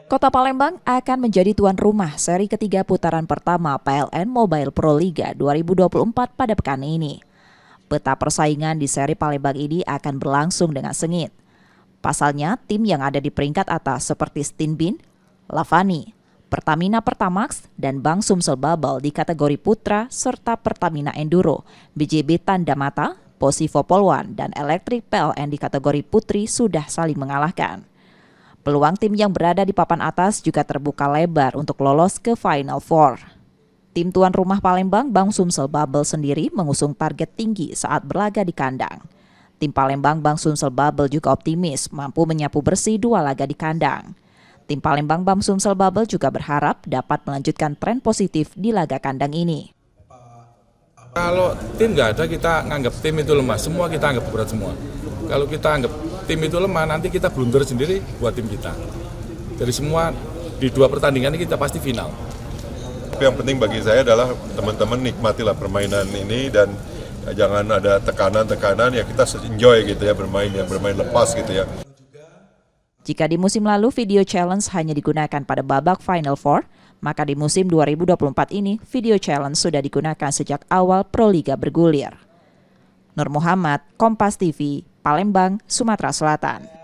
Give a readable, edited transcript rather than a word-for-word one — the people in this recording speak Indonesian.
Kota Palembang akan menjadi tuan rumah seri ketiga putaran pertama PLN Mobile Pro Liga 2024 pada pekan ini. Peta persaingan di seri Palembang ini akan berlangsung dengan sengit. Pasalnya, tim yang ada di peringkat atas seperti Stinbin, Lavani, Pertamina Pertamax, dan Bank Sumsel Bubble di kategori putra, serta Pertamina Enduro, BJB Tandamata, Posivo Polwan, dan Elektrik PLN di kategori putri sudah saling mengalahkan. Peluang tim yang berada di papan atas juga terbuka lebar untuk lolos ke Final Four. Tim tuan rumah Palembang, Bank Sumsel Bubble sendiri mengusung target tinggi saat berlaga di kandang. Tim Palembang, Bank Sumsel Bubble juga optimis mampu menyapu bersih 2 laga di kandang. Tim Palembang, Bank Sumsel Bubble juga berharap dapat melanjutkan tren positif di laga kandang ini. Kalau tim nggak ada, kita nganggap tim itu lemah. Semua kita anggap berat semua. Kalau kita anggap tim itu lemah, nanti kita blunder sendiri buat tim kita. Dari semua, di 2 pertandingan ini kita pasti final. Yang penting bagi saya adalah teman-teman nikmatilah permainan ini dan jangan ada tekanan-tekanan, ya kita enjoy gitu ya, bermain lepas gitu ya. Jika di musim lalu video challenge hanya digunakan pada babak Final Four, maka di musim 2024 ini video challenge sudah digunakan sejak awal Pro Liga bergulir. Nur Muhammad, Kompas TV, Palembang, Sumatera Selatan.